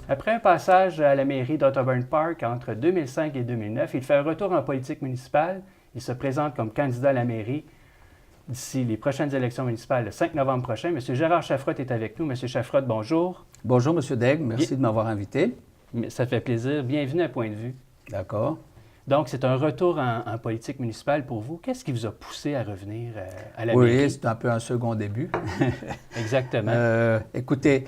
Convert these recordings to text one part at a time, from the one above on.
Après un passage à la mairie d'Otterburn Park entre 2005 et 2009, il fait un retour en politique municipale. Il se présente comme candidat à la mairie d'ici les prochaines élections municipales le 5 novembre prochain. M. Gérard Chafrotte est avec nous. M. Chafrotte, bonjour. Bonjour, M. Daigle. Bien, Merci de m'avoir invité. ça fait plaisir. Bienvenue à Point de vue. D'accord. Donc, c'est un retour en politique municipale pour vous. Qu'est-ce qui vous a poussé à revenir à la Oui, mairie? c'est un peu un second début. Exactement. Écoutez,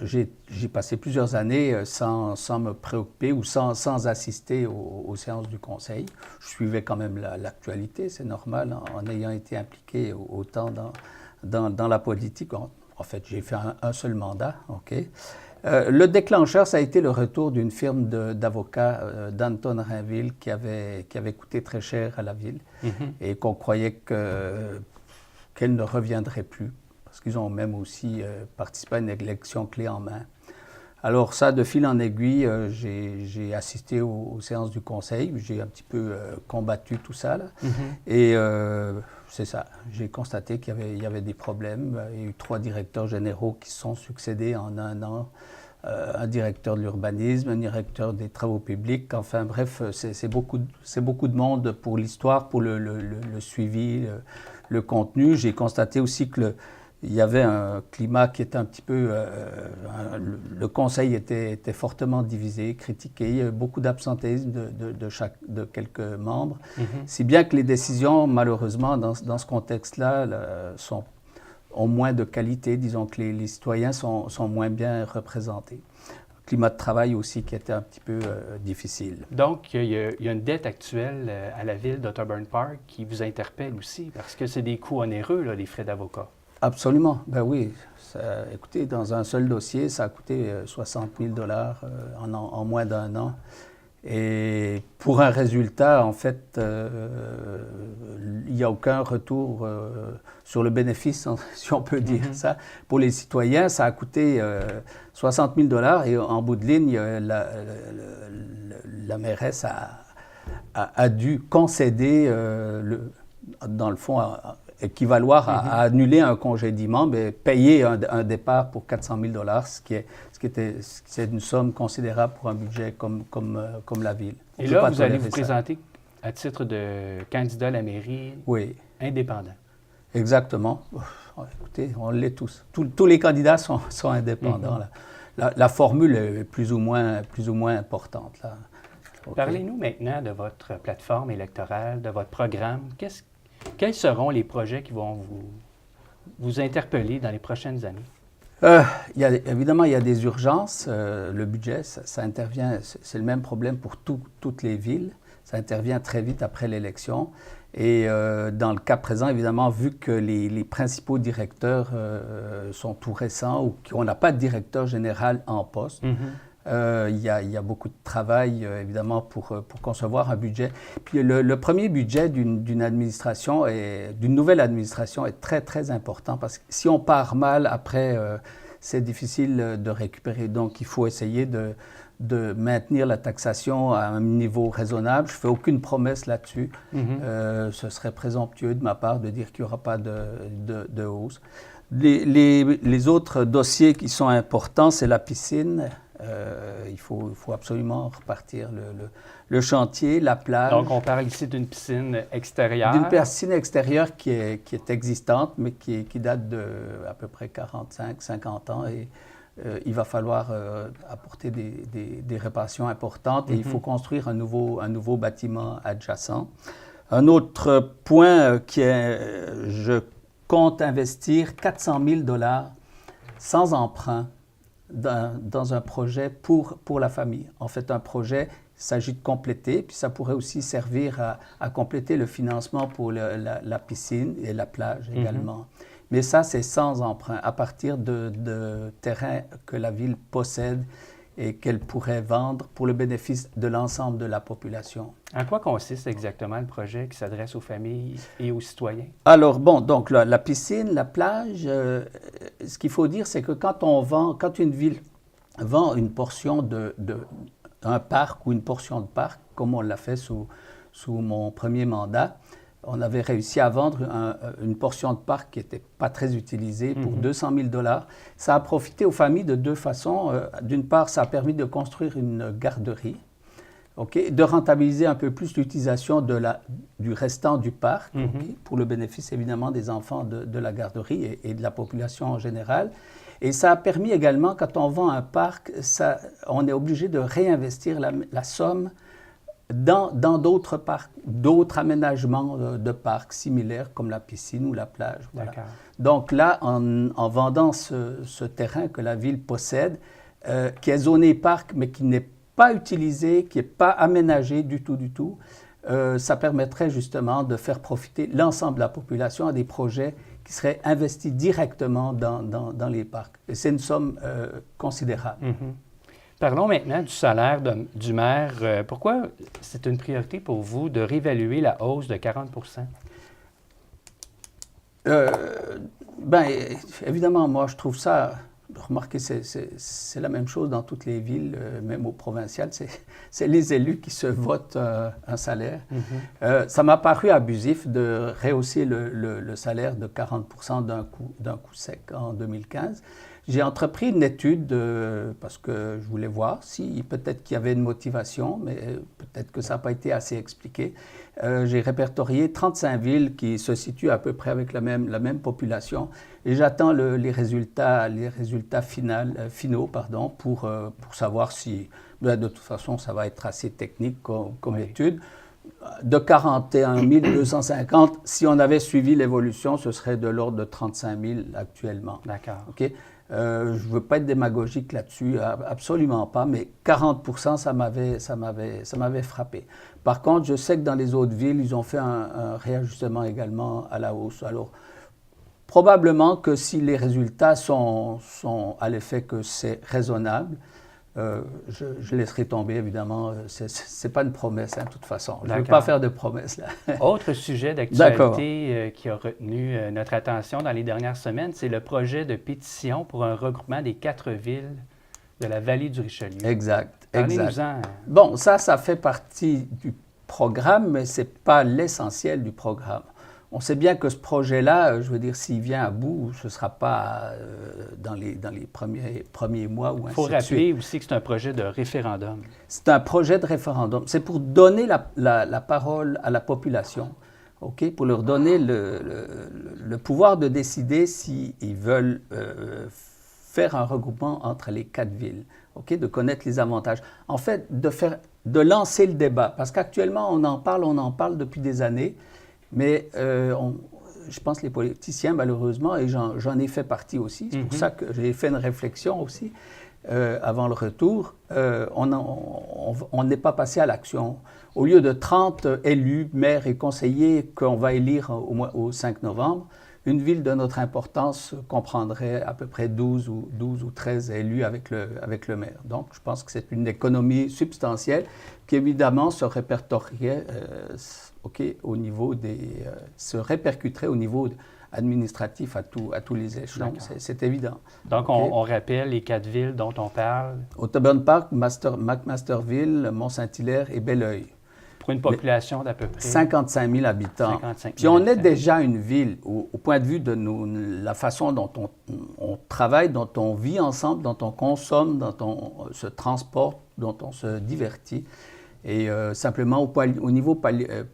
j'ai passé plusieurs années sans me préoccuper ou sans assister aux séances du conseil. Je suivais quand même l'actualité, c'est normal, en ayant été impliqué autant dans la politique. En fait, j'ai fait un seul mandat, OK. Le déclencheur, ça a été le retour d'une firme d'avocats d'Anton Rainville qui avait coûté très cher à la ville et qu'on croyait qu'elle ne reviendrait plus, parce qu'ils ont même aussi participé à une élection clé en main. Alors ça, de fil en aiguille, j'ai assisté aux séances du conseil, j'ai un petit peu combattu tout ça, là. Et c'est ça, j'ai constaté qu'il y avait des problèmes. Il y a eu 3 directeurs généraux qui se sont succédés en un an. Un directeur de l'urbanisme, un directeur des travaux publics, enfin bref, c'est beaucoup de monde pour l'histoire, pour le suivi, le contenu. J'ai constaté aussi qu'il y avait un climat qui était un petit peu... le conseil était fortement divisé, critiqué. Il y avait beaucoup d'absentéisme de quelques membres. Si bien que les décisions, malheureusement, dans ce contexte-là, ont moins de qualité. Disons que les citoyens sont moins bien représentés. Le climat de travail aussi qui était un petit peu difficile. Donc, il y a une dette actuelle à la ville d'Otterburn Park qui vous interpelle aussi, parce que c'est des coûts onéreux, là, les frais d'avocat. Absolument, ben oui. Écoutez, dans un seul dossier, ça a coûté 60 000 $ en moins d'un an. Et pour un résultat, en fait, il n'y a aucun retour sur le bénéfice, si on peut dire ça. Pour les citoyens, ça a coûté 60 000 $ et en bout de ligne, la mairesse a dû concéder, dans le fond, équivaloir à annuler un congédiement, mais payer un départ pour 400 000 $, c'est une somme considérable pour un budget comme la ville. Et là, vous allez vous présenter à titre de candidat à la mairie indépendant. Exactement. Écoutez, on l'est tous. Tous les candidats sont indépendants. La formule est plus ou moins importante, là. Okay. Parlez-nous maintenant de votre plateforme électorale, de votre programme. Quels seront les projets qui vont vous interpeller dans les prochaines années? Évidemment, il y a des urgences. Le budget, ça intervient, c'est le même problème pour toutes les villes. Ça intervient très vite après l'élection. Et dans le cas présent, évidemment, vu que les principaux directeurs sont tout récents ou qu'on n'a pas de directeur général en poste, il y a beaucoup de travail, évidemment, pour concevoir un budget. Puis le premier budget d'une administration, d'une nouvelle administration, est très, très important parce que si on part mal, après, c'est difficile de récupérer. Donc, il faut essayer de maintenir la taxation à un niveau raisonnable. Je ne fais aucune promesse là-dessus. Ce serait présomptueux de ma part de dire qu'il n'y aura pas de hausse. Les autres dossiers qui sont importants, c'est la piscine. Il faut absolument repartir le chantier, la plage. Donc, on parle ici d'une piscine extérieure. D'une piscine extérieure qui est existante, mais qui date de à peu près 45-50 ans. Et il va falloir apporter des réparations importantes et il faut construire un nouveau bâtiment adjacent. Un autre point je compte investir 400 000 $ sans emprunt dans un projet pour la famille. En fait, un projet, il s'agit de compléter, puis ça pourrait aussi servir à compléter le financement pour la piscine et la plage également. Mais ça, c'est sans emprunt, à partir de terrains que la ville possède et qu'elle pourrait vendre pour le bénéfice de l'ensemble de la population. En quoi consiste exactement le projet qui s'adresse aux familles et aux citoyens? Alors, bon, donc la piscine, la plage, ce qu'il faut dire, c'est que quand une ville vend une portion un parc ou une portion de parc, comme on l'a fait sous mon premier mandat, on avait réussi à vendre une portion de parc qui n'était pas très utilisée pour 200 000 $. Ça a profité aux familles de deux façons. D'une part, ça a permis de construire une garderie, de rentabiliser un peu plus l'utilisation du restant du parc, pour le bénéfice évidemment des enfants de la garderie et de la population en général. Et ça a permis également, quand on vend un parc, on est obligé de réinvestir la somme dans d'autres parcs, d'autres aménagements de parcs similaires comme la piscine ou la plage. Voilà. Donc là, en vendant ce terrain que la ville possède, qui est zoné parc mais qui n'est pas utilisé, qui n'est pas aménagé du tout, ça permettrait justement de faire profiter l'ensemble de la population à des projets qui seraient investis directement dans les parcs. Et c'est une somme considérable. Parlons maintenant du salaire du maire. Pourquoi c'est une priorité pour vous de réévaluer la hausse de 40 évidemment, moi, je trouve ça... Remarquez, c'est la même chose dans toutes les villes, même au provincial. C'est les élus qui se votent un salaire. Ça m'a paru abusif de rehausser le salaire de 40 % d'un coup sec en 2015. J'ai entrepris une étude parce que je voulais voir si peut-être qu'il y avait une motivation, mais peut-être que ça n'a pas été assez expliqué. J'ai répertorié 35 villes qui se situent à peu près avec la même population et j'attends les résultats finaux pour savoir si, de toute façon, ça va être assez technique comme étude. De 41 250, si on avait suivi l'évolution, ce serait de l'ordre de 35 000 actuellement. D'accord. Okay? Je ne veux pas être démagogique là-dessus, absolument pas, mais 40 % ça m'avait frappé. Par contre, je sais que dans les autres villes, ils ont fait un réajustement également à la hausse. Alors, probablement que si les résultats sont à l'effet que c'est raisonnable, je laisserai tomber, évidemment. Ce n'est pas une promesse, de toute façon. Je ne veux pas faire de promesses. Là. Autre sujet d'actualité qui a retenu notre attention dans les dernières semaines, c'est le projet de pétition pour un regroupement des 4 villes de la vallée du Richelieu. Exact. Parlez-nous-en. Bon, ça fait partie du programme, mais ce n'est pas l'essentiel du programme. On sait bien que ce projet-là, je veux dire, s'il vient à bout, ce ne sera pas dans les premiers mois ou ainsi de suite. Il faut rappeler aussi que c'est un projet de référendum. C'est un projet de référendum. C'est pour donner la parole à la population, pour leur donner le pouvoir de décider s'ils veulent faire un regroupement entre les 4 villes, de connaître les avantages. En fait, de lancer le débat, parce qu'actuellement, on en parle depuis des années, mais je pense que les politiciens, malheureusement, et j'en ai fait partie aussi, c'est pour ça que j'ai fait une réflexion aussi avant le retour, on n'est pas passé à l'action. Au lieu de 30 élus, maires et conseillers qu'on va élire au 5 novembre, une ville de notre importance comprendrait à peu près 12 ou 13 élus avec le maire. Donc, je pense que c'est une économie substantielle qui, évidemment, se répertorierait au niveau se répercuterait au niveau administratif à tous les échelons, c'est évident. Donc, on rappelle les 4 villes dont on parle. Otterburn Park, McMasterville, Mont-Saint-Hilaire et Belleuil. Pour une population d'à peu près 55 000 habitants. 55 000 Puis on est déjà une ville, au point de vue de la façon dont on travaille, dont on vit ensemble, dont on consomme, dont on se transporte, dont on se divertit. Et simplement, au niveau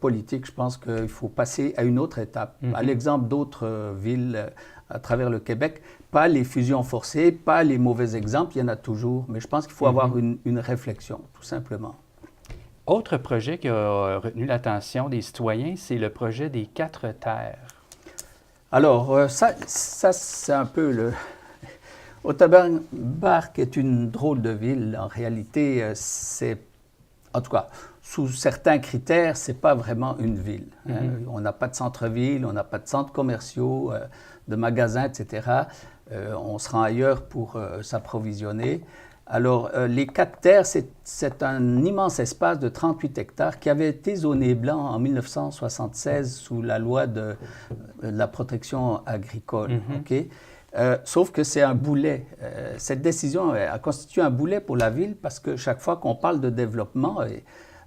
politique, je pense qu'il faut passer à une autre étape. À l'exemple d'autres villes à travers le Québec, pas les fusions forcées, pas les mauvais exemples, il y en a toujours, mais je pense qu'il faut avoir une réflexion, tout simplement. Autre projet qui a retenu l'attention des citoyens, c'est le projet des 4 terres. Alors, ça c'est un peu le... Otterburn Park est une drôle de ville. En réalité, c'est... En tout cas, sous certains critères, ce n'est pas vraiment une ville. On n'a pas de centre-ville, on n'a pas de centres commerciaux, de magasins, etc. On se rend ailleurs pour s'approvisionner. Alors, les 4 terres, c'est un immense espace de 38 hectares qui avait été zoné blanc en 1976 sous la loi de la protection agricole. Sauf que c'est un boulet. Cette décision a constitué un boulet pour la ville parce que chaque fois qu'on parle de développement,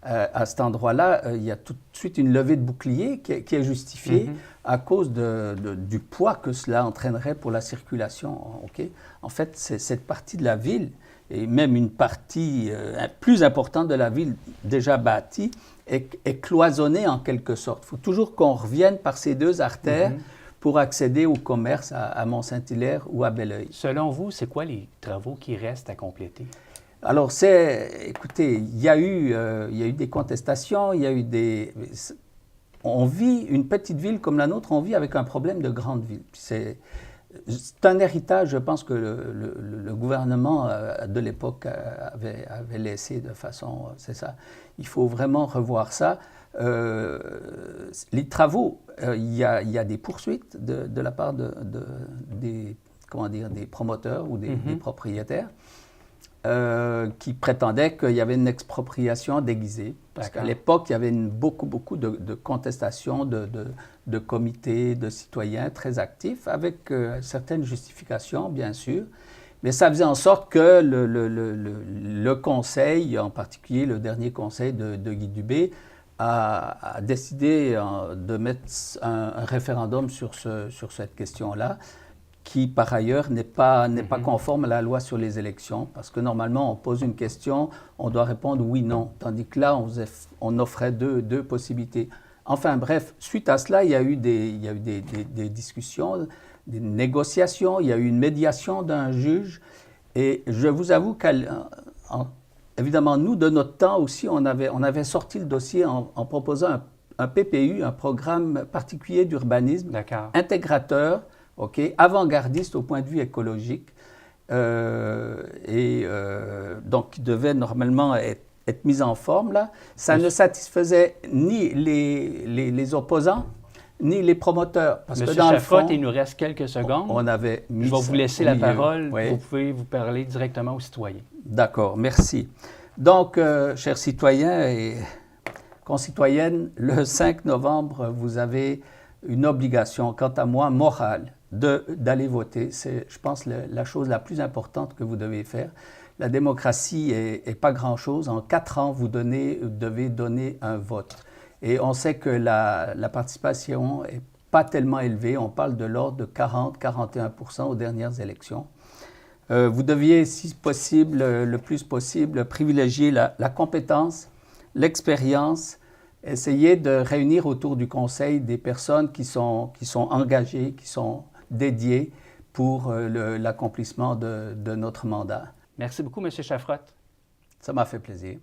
à cet endroit-là, il y a tout de suite une levée de bouclier qui est justifiée à cause du poids que cela entraînerait pour la circulation. Okay? En fait, cette partie de la ville, et même une partie plus importante de la ville déjà bâtie, est cloisonnée en quelque sorte. Il faut toujours qu'on revienne par ces deux artères pour accéder au commerce à Mont-Saint-Hilaire ou à Belleuil. Selon vous, c'est quoi les travaux qui restent à compléter? Alors, écoutez, il y a eu des contestations, il y a eu on vit, une petite ville comme la nôtre, on vit avec un problème de grande ville. C'est un héritage, je pense, que le gouvernement de l'époque avait laissé de façon... C'est ça. Il faut vraiment revoir ça. Les travaux, il y a des poursuites de la part des promoteurs ou des propriétaires qui prétendaient qu'il y avait une expropriation déguisée. Parce qu'à l'époque, il y avait beaucoup de contestations de comités, de citoyens très actifs, avec certaines justifications, bien sûr. Mais ça faisait en sorte que le conseil, en particulier le dernier conseil de Guy Dubé, a décidé de mettre un référendum sur cette question-là, qui par ailleurs n'est pas conforme à la loi sur les élections, parce que normalement on pose une question, on doit répondre oui, non, tandis que là on offrait deux possibilités. Enfin bref, suite à cela, il y a eu des discussions, des négociations, il y a eu une médiation d'un juge, et je vous avoue qu'évidemment nous de notre temps aussi, on avait sorti le dossier en proposant un PPU, un programme particulier d'urbanisme intégrateur, avant-gardiste au point de vue écologique, donc qui devait normalement être mis en forme là. Ça ne satisfaisait ni les opposants, ni les promoteurs. Parce que dans Chafrotte, il nous reste quelques secondes. On avait mis Je vais vous laisser la parole. Oui. Vous pouvez vous parler directement aux citoyens. D'accord, merci. Donc, chers citoyens et concitoyennes, le 5 novembre, vous avez une obligation, quant à moi, morale, d'aller voter. C'est, je pense, la chose la plus importante que vous devez faire. La démocratie n'est pas grand-chose. En 4 ans, vous devez donner un vote. Et on sait que la participation n'est pas tellement élevée. On parle de l'ordre de 40-41% aux dernières élections. Vous deviez, si possible, le plus possible, privilégier la compétence, l'expérience, essayer de réunir autour du conseil des personnes qui sont engagées, qui sont dédiées pour l'accomplissement de notre mandat. Merci beaucoup, M. Chafrotte. Ça m'a fait plaisir.